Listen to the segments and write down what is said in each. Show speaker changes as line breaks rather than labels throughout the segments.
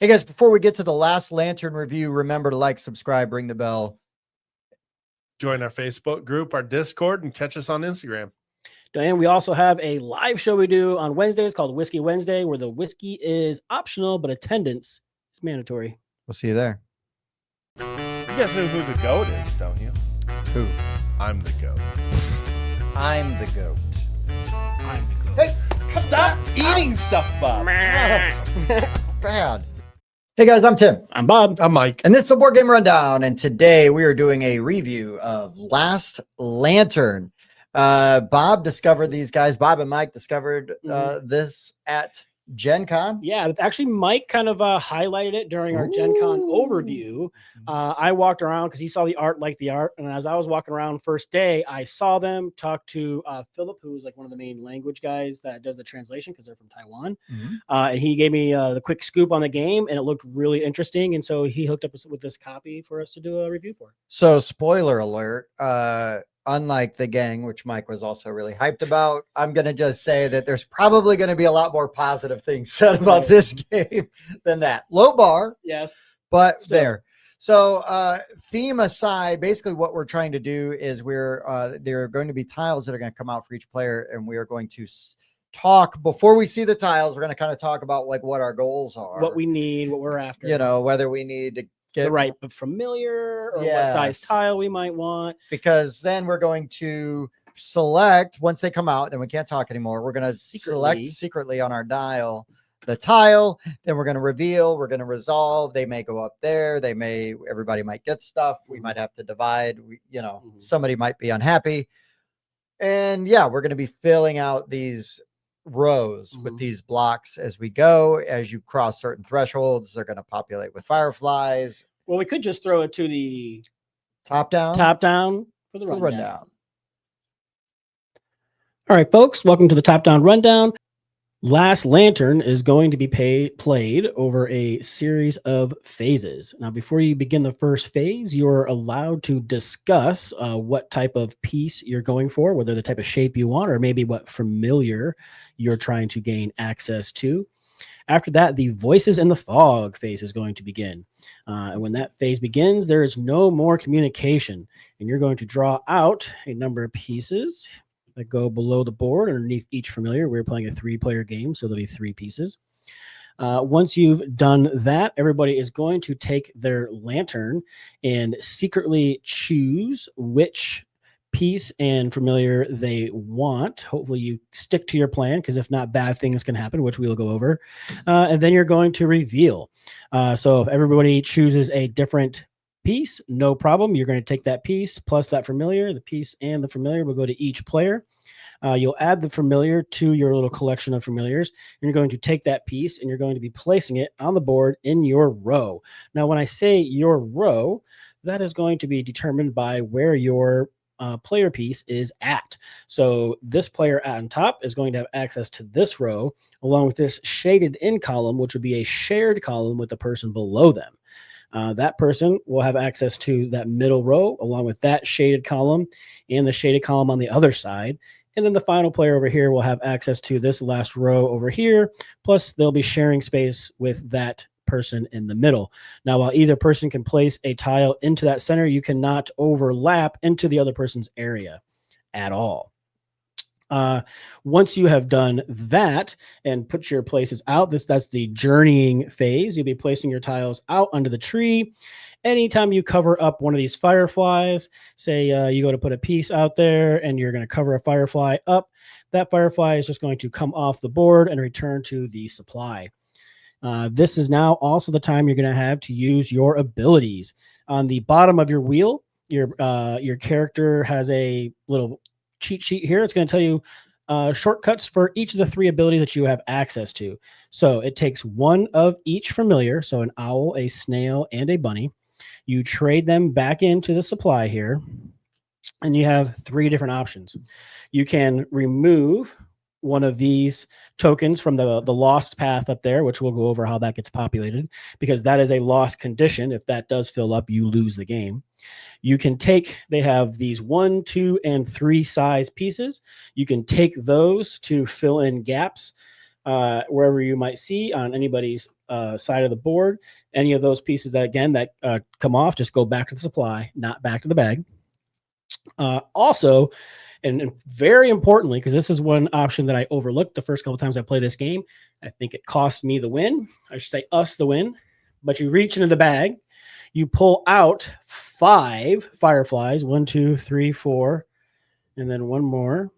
Hey guys, before we get to the last lantern review, remember to like, subscribe, ring the bell.
Join our Facebook group, our Discord, and catch us on Instagram.
And we also have a live show we do on Wednesdays called Whiskey Wednesday, where the whiskey is optional, but attendance is mandatory.
We'll see you there.
You guys know who the goat is, don't you?
Who?
I'm the goat.
I'm the goat.
I'm the goat.
Hey, stop eating stuff, Bob.
Bad. Hey guys, I'm Tim.
I'm Bob.
I'm Mike.
And this is the Board Game Rundown. And today we are doing a review of Last Lantern. Bob discovered these guys. Bob and Mike discovered this at Gen Con.
Yeah, actually, Mike kind of highlighted it during our Gen Con overview. I walked around because he saw the art, liked the art. And as I was walking around first day, I saw them, talked to Philip, who's like one of the main language guys that does the translation because they're from Taiwan. And he gave me the quick scoop on the game, and it looked really interesting. And so he hooked up with this copy for us to do a review for.
So spoiler alert, unlike the gang, which Mike was also really hyped about, I'm going to just say that there's probably going to be a lot more positive things said about this game than that. Low bar.
Yes.
But still. There. So theme aside, basically what we're trying to do is there are going to be tiles that are going to come out for each player, and we are going to talk before we see the tiles. We're going to kind of talk about like what our goals are,
what we need, what we're after,
you know, whether we need to get
the right familiar or what size tile we might want,
because then we're going to select once they come out, then we can't talk anymore. We're going to select secretly on our dial the tile, then we're going to reveal, we're going to resolve. They may go up there, everybody might get stuff, we might have to divide, somebody might be unhappy, and we're going to be filling out these rows with these blocks as we go. As you cross certain thresholds, they're going to populate with fireflies.
Well, we could just throw it to the
top down
for the rundown.
All
right, folks, welcome to the top down rundown. Last Lantern is going to be played over a series of phases. Now, before you begin the first phase, you're allowed to discuss what type of piece you're going for, whether the type of shape you want, or maybe what familiar you're trying to gain access to. After that, the Voices in the Fog phase is going to begin. And when that phase begins, there is no more communication. And you're going to draw out a number of pieces that go below the board underneath each familiar. We're playing a 3-player game, so there'll be 3 pieces. Once you've done that, everybody is going to take their lantern and secretly choose which piece and familiar they want. Hopefully you stick to your plan, because if not, bad things can happen, which we'll go over. And then you're going to reveal. So if everybody chooses a different piece, no problem. You're going to take that piece plus that familiar. The piece and the familiar will go to each player. You'll add the familiar to your little collection of familiars. And you're going to take that piece and you're going to be placing it on the board in your row. Now, when I say your row, that is going to be determined by where your player piece is at. So this player on top is going to have access to this row, along with this shaded in column, which would be a shared column with the person below them. That person will have access to that middle row, along with that shaded column and the shaded column on the other side. And then the final player over here will have access to this last row over here. Plus, they'll be sharing space with that person in the middle. Now, while either person can place a tile into that center, you cannot overlap into the other person's area at all. Once you have done that and put your places out, that's the journeying phase. You'll be placing your tiles out under the tree. Anytime you cover up one of these fireflies, say you go to put a piece out there and you're going to cover a firefly up, that firefly is just going to come off the board and return to the supply. This is now also the time you're going to have to use your abilities. On the bottom of your wheel, your character has a little cheat sheet here. It's going to tell you shortcuts for each of the 3 abilities that you have access to. So it takes one of each familiar, so an owl, a snail, and a bunny. You trade them back into the supply here, and you have 3 different options. You can remove one of these tokens from the lost path up there, which we'll go over how that gets populated, because that is a lost condition. If that does fill up, you lose the game. You can they have these 1, 2, and 3 size pieces. You can take those to fill in gaps. wherever you might see on anybody's side of the board. Any of those pieces that come off, just go back to the supply, not back to the bag. Also, and very importantly, because this is one option that I overlooked the first couple times I played this game, I think it cost me the win. I should say us the win. But you reach into the bag, you pull out 5 fireflies, 1, 2, 3, 4, and then one more,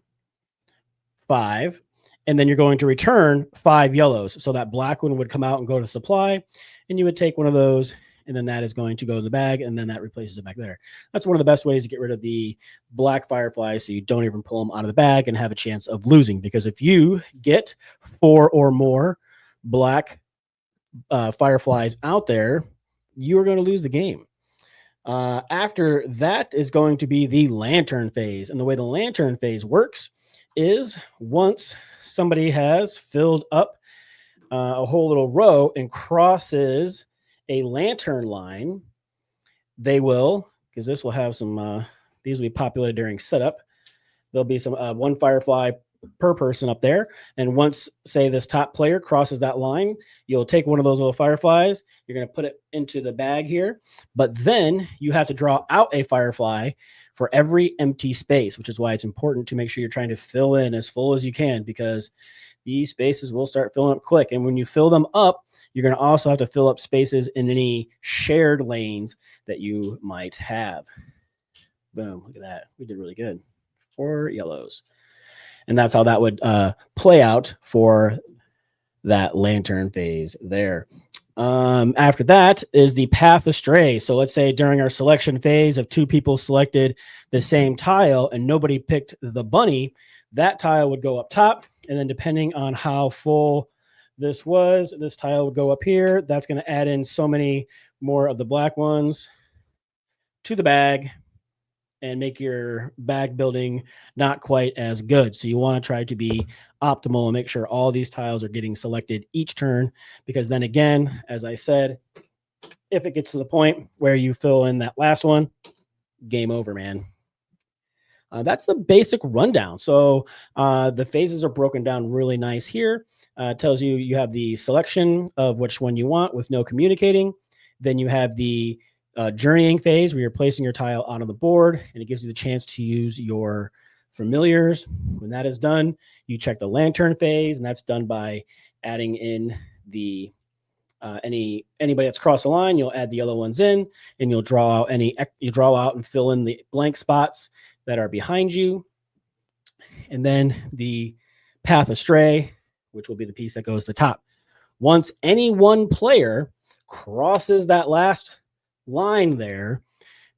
5. And then you're going to return 5 yellows. So that black one would come out and go to supply, and you would take one of those, and then that is going to go in the bag, and then that replaces it back there. That's one of the best ways to get rid of the black fireflies, so you don't even pull them out of the bag and have a chance of losing. Because if you get 4 or more black fireflies out there, you are going to lose the game. After that is going to be the lantern phase. And the way the lantern phase works is once somebody has filled up a whole little row and crosses a lantern line, they will, because this will have some, these will be populated during setup. There'll be some 1 firefly per person up there. And once, say, this top player crosses that line, you'll take one of those little fireflies. You're going to put it into the bag here. But then you have to draw out a firefly for every empty space, which is why it's important to make sure you're trying to fill in as full as you can, because these spaces will start filling up quick. And when you fill them up, you're going to also have to fill up spaces in any shared lanes that you might have. Boom. Look at that. We did really good. 4 yellows. And that's how that would play out for that lantern phase there. After that is the path astray. So let's say during our selection phase of 2 people selected the same tile and nobody picked the bunny, that tile would go up top. And then depending on how full this was, this tile would go up here. That's going to add in so many more of the black ones to the bag and make your bag building not quite as good. So you want to try to be optimal and make sure all these tiles are getting selected each turn, because then again, as I said, if it gets to the point where you fill in that last one, game over, man. That's the basic rundown. So the phases are broken down really nice here. It tells you you have the selection of which one you want with no communicating. Then you have the journeying phase where you're placing your tile onto the board, and it gives you the chance to use your familiars. When that is done, you check the lantern phase, and that's done by adding in the anybody that's crossed the line. You'll add the yellow ones in, and you'll draw out and fill in the blank spots that are behind you. And then the path astray, which will be the piece that goes to the top. Once any one player crosses that last line there,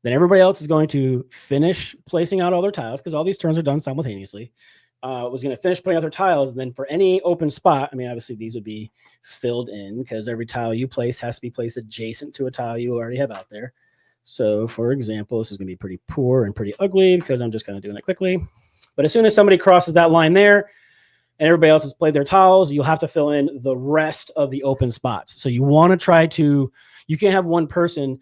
then everybody else is going to finish placing out all their tiles, because all these turns are done simultaneously. Was going to finish putting out their tiles, and then for any open spot, I mean, obviously these would be filled in because every tile you place has to be placed adjacent to a tile you already have out there. So for example, this is going to be pretty poor and pretty ugly because I'm just kind of doing it quickly. But as soon as somebody crosses that line there and everybody else has played their tiles, you'll have to fill in the rest of the open spots. So you want to try to, you can't have one person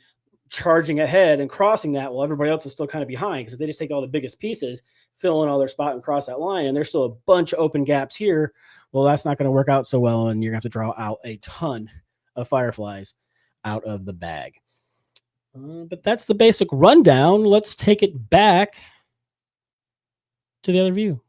charging ahead and crossing that while everybody else is still kind of behind, because if they just take all the biggest pieces, fill in all their spot and cross that line, and there's still a bunch of open gaps here, well, that's not going to work out so well, and you're going to have to draw out a ton of fireflies out of the bag. But that's the basic rundown. Let's take it back to the other view.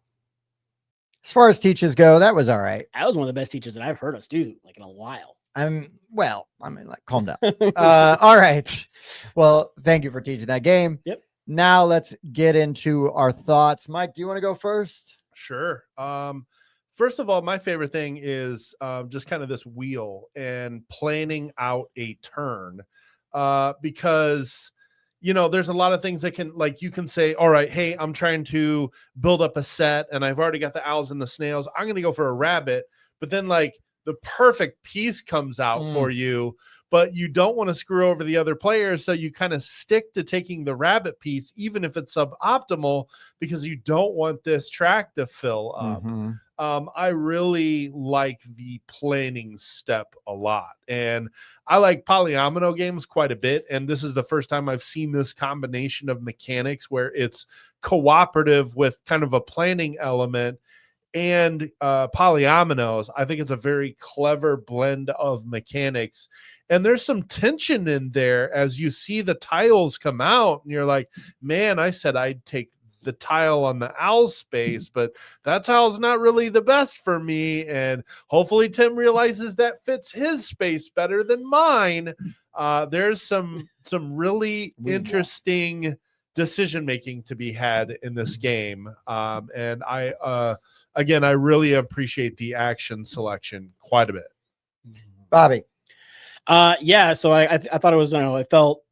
As far as teaches go, that was all right.
That was one of the best teachers that I've heard us do like in a while.
Calm down. All right. Well, thank you for teaching that game.
Yep.
Now let's get into our thoughts. Mike, do you want to go first?
Sure. First of all, my favorite thing is just kind of this wheel and planning out a turn, because, you know, there's a lot of things that can, like, you can say, all right, hey, I'm trying to build up a set and I've already got the owls and the snails. I'm going to go for a rabbit. But then, like, the perfect piece comes out for you, but you don't want to screw over the other players. So you kind of stick to taking the rabbit piece, even if it's suboptimal, because you don't want this track to fill up. I really like the planning step a lot, and I like polyomino games quite a bit. And this is the first time I've seen this combination of mechanics where it's cooperative with kind of a planning element. and polyominoes. I think it's a very clever blend of mechanics, and there's some tension in there as you see the tiles come out and you're like, man, I said I'd take the tile on the owl space, but that tile's not really the best for me, and hopefully Tim realizes that fits his space better than mine. There's some really interesting decision making to be had in this game, and I really appreciate the action selection quite a bit.
Bobby.
Yeah, so I thought it was, it felt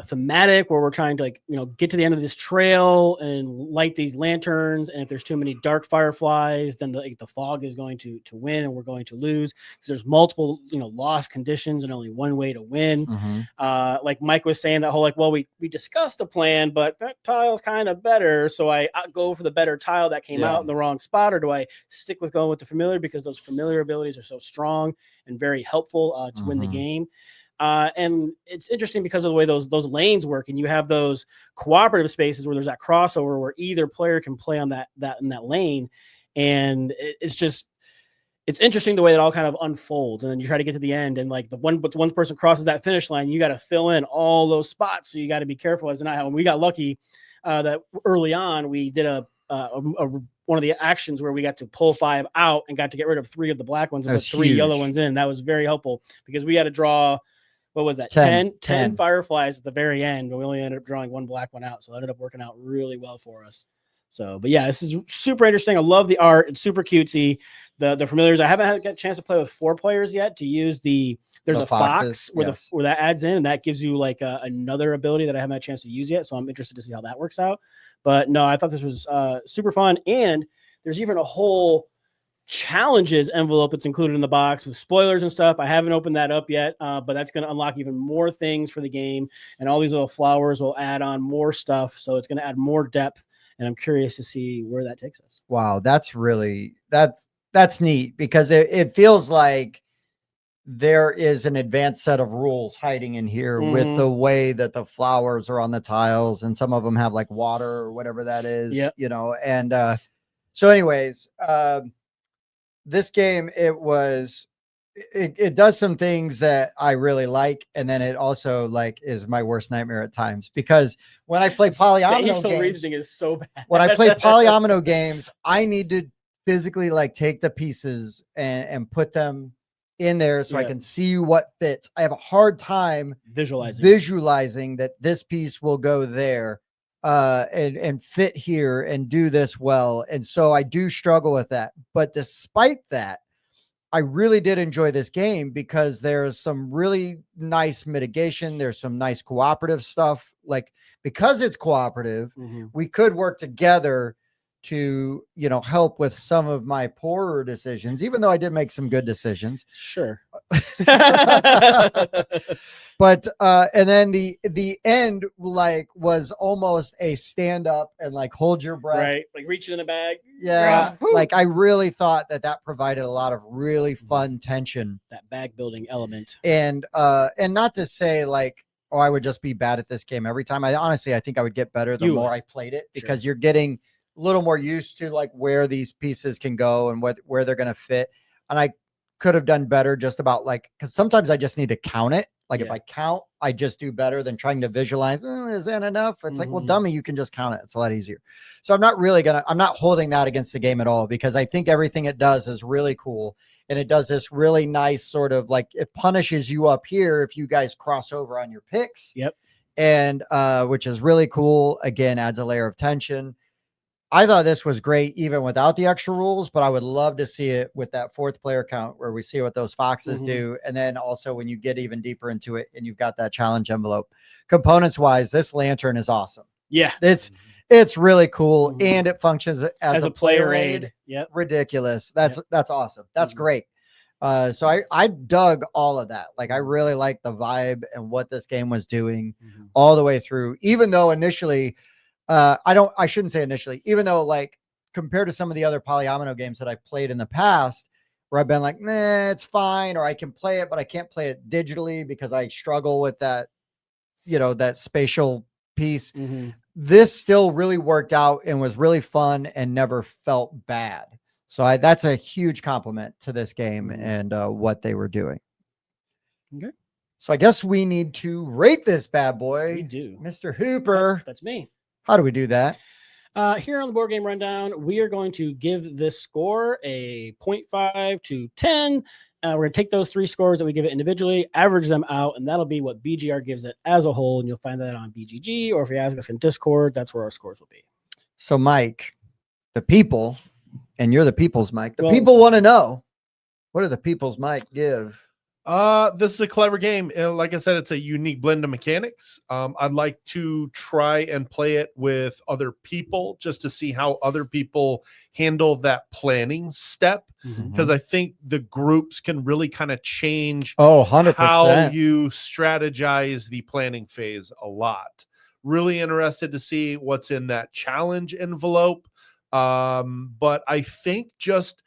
thematic, where we're trying to, like, get to the end of this trail and light these lanterns, and if there's too many dark fireflies, then the fog is going to win and we're going to lose, because there's multiple lost conditions and only one way to win. Like Mike was saying, that whole, like, well, we discussed a plan, but that tile's kind of better, so I go for the better tile that came out in the wrong spot, or do I stick with going with the familiar, because those familiar abilities are so strong and very helpful to win the game. And it's interesting because of the way those lanes work, and you have those cooperative spaces where there's that crossover where either player can play on that in that lane, and it's interesting the way it all kind of unfolds. And then you try to get to the end, and like one person crosses that finish line, you got to fill in all those spots, so you got to be careful. As in, when we got lucky that early on we did one of the actions where we got to pull 5 out and got to get rid of 3 of the black ones and put 3 yellow ones in. That was very helpful, because we had to draw, what was that? 10 fireflies at the very end, but we only ended up drawing 1 black one out. So it ended up working out really well for us. So, but yeah, this is super interesting. I love the art. It's super cutesy. The familiars, I haven't had a chance to play with 4 players yet, to use there's a fox where where that adds in, and that gives you like another ability that I haven't had a chance to use yet. So I'm interested to see how that works out. But no, I thought this was super fun. And there's even a whole challenges envelope that's included in the box with spoilers and stuff. I haven't opened that up yet, but that's going to unlock even more things for the game, and all these little flowers will add on more stuff, so it's going to add more depth, and I'm curious to see where that takes us.
Wow, that's neat, because it feels like there is an advanced set of rules hiding in here with the way that the flowers are on the tiles, and some of them have like water or whatever that is. And so anyways, this game, it does some things that I really like, and then it also like is my worst nightmare at times, because when I play polyomino games,
reasoning is so bad.
When I play polyomino games, I need to physically like take the pieces and put them in there so I can see what fits. I have a hard time visualizing that this piece will go there and fit here and do this well. And so I do struggle with that. But despite that, I really did enjoy this game, because there's some really nice mitigation. There's some nice cooperative stuff. Like, because it's cooperative, we could work together to, help with some of my poorer decisions, even though I did make some good decisions.
Sure.
But and then the end like was almost a stand up and like hold your breath,
right? Like reaching in the bag.
Yeah. Like I really thought that provided a lot of really fun tension,
that bag building element.
And not to say like, oh, I would just be bad at this game every time. I think I would get better the more I played it, because you're getting a little more used to like where these pieces can go and where they're going to fit. And I could have done better just about like, because sometimes I just need to count it. Like if I count, I just do better than trying to visualize. Is that enough? It's like, well, dummy, you can just count it. It's a lot easier. So I'm not holding that against the game at all, because I think everything it does is really cool. And it does this really nice sort of like, it punishes you up here if you guys cross over on your picks.
Yep.
And which is really cool. Again, adds a layer of tension. I thought this was great even without the extra rules, but I would love to see it with that 4th player count where we see what those foxes do. And then also when you get even deeper into it and you've got that challenge envelope. Components wise, this lantern is awesome.
Yeah.
It's really cool. And it functions as a player aid.
Yep.
Ridiculous. That's awesome. That's great. So I dug all of that. Like I really liked the vibe and what this game was doing all the way through, even though initially I shouldn't say initially, even though like compared to some of the other polyomino games that I've played in the past, where I've been like, nah, it's fine, or I can play it, but I can't play it digitally because I struggle with that, that spatial piece. this still really worked out and was really fun and never felt bad. So that's a huge compliment to this game and what they were doing.
Okay.
So I guess we need to rate this bad boy.
We do.
Mr. Hooper.
That's me.
How do we do that?
Here on the board game rundown, we are going to give this score a 0.5 to 10. We're going to take those 3 scores that we give it individually, average them out, and that'll be what BGR gives it as a whole. And you'll find that on BGG, or if you ask us in Discord, that's where our scores will be.
So, Mike, the people, and you're the people's Mike, the people want to know, what do the people's Mike give?
This is a clever game. Like I said, it's a unique blend of mechanics. I'd like to try and play it with other people just to see how other people handle that planning step. Because I think the groups can really kind of change
100%.
how you strategize the planning phase a lot. Really interested to see what's in that challenge envelope. But I think just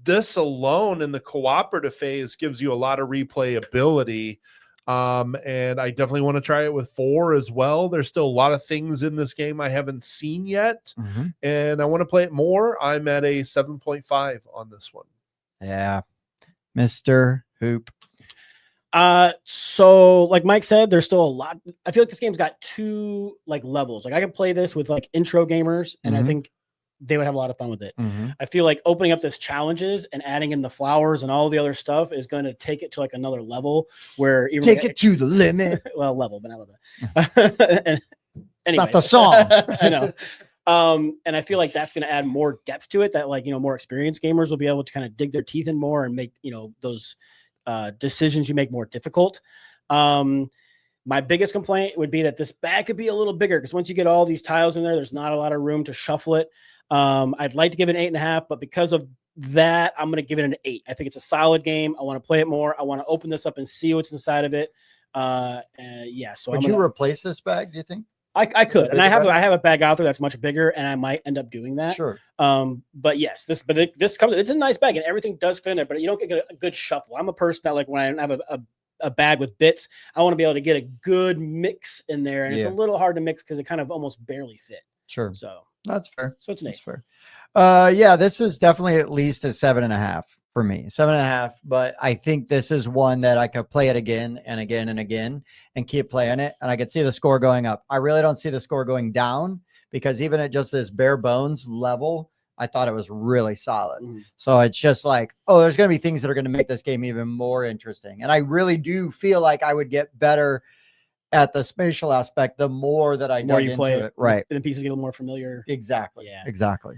this alone in the cooperative phase gives you a lot of replayability. And I definitely want to try it with 4 as well. There's still a lot of things in this game I haven't seen yet. And I want to play it more. I'm at a 7.5 on this one.
Yeah. Mr. Hoop.
So like Mike said, there's still a lot. I feel like this game's got 2 like levels. Like I could play this with like intro gamers, and I think they would have a lot of fun with it. I feel like opening up this challenges and adding in the flowers and all the other stuff is going to take it to like another level where even
take it to the limit.
Well, level, but not limit. And
it's not the song.
I know. And I feel like that's going to add more depth to it, that like, more experienced gamers will be able to kind of dig their teeth in more and make, those decisions you make more difficult. My biggest complaint would be that this bag could be a little bigger, because once you get all these tiles in there, there's not a lot of room to shuffle it. I'd like to give it an 8.5, but because of that, I'm going to give it an 8. I think it's a solid game. I want to play it more. I want to open this up and see what's inside of it. Yeah. So
would you replace this bag, do you think?
I could, and I have a bag out there that's much bigger, and I might end up doing that.
Sure.
But yes, this comes. It's a nice bag, and everything does fit in there, but you don't get a good shuffle. I'm a person that, like, when I have a bag with bits, I want to be able to get a good mix in there, and it's a little hard to mix because it kind of almost barely fit.
Sure.
So
that's fair.
So it's an 8.
That's fair. Yeah, this is definitely at least a 7.5 for me. 7.5, but I think this is one that I could play it again and again and again and keep playing it, and I could see the score going up. I really don't see the score going down, because even at just this bare bones level, I thought it was really solid. So it's just like, there's going to be things that are going to make this game even more interesting. And I really do feel like I would get better at the spatial aspect the more that I dug into it. Right.
And the pieces get a little more familiar.
Exactly.
Yeah.
Exactly.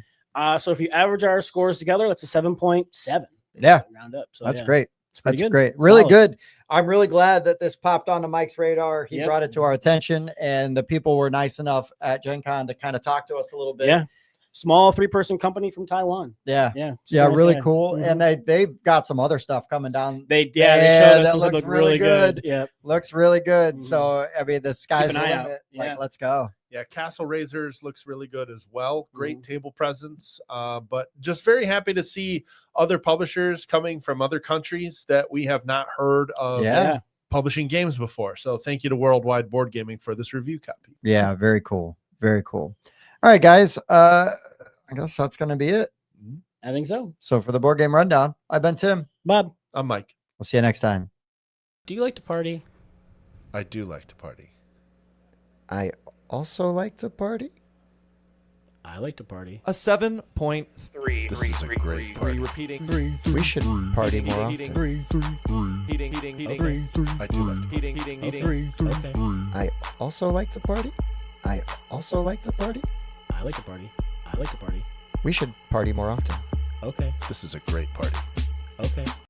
So if you average our scores together, that's a 7.7.
Yeah.
Round up. So
that's great. That's
good.
Great. Really good. I'm really glad that this popped onto Mike's radar. He brought it to our attention, and the people were nice enough at Gen Con to kind of talk to us a little bit.
Yeah. Small 3-person company from Taiwan.
Yeah.
Yeah.
Really cool. And they've got some other stuff coming down.
They showed us
that looks really good.
Yeah.
Looks really good. So, I mean, the sky's the limit.
Yeah.
Like, let's go.
Yeah, Castle Razors looks really good as well. Great table presence. But just very happy to see other publishers coming from other countries that we have not heard of publishing games before. So thank you to Worldwide Board Gaming for this review copy.
Yeah, very cool. Very cool. All right, guys. I guess that's going to be it.
I think so.
So for the Board Game Rundown, I've been Tim.
Bob.
I'm Mike.
We'll see you next time.
Do you like to party?
I do like to party.
I also like to party.
I like to party.
A 7.3.
This is a great party.
Repeating.
We should party more often.
I do like to party.
Okay.
I also like to party. I also like to party.
I like to party. I like to party.
We should party more often.
Okay.
This is a great party.
Okay.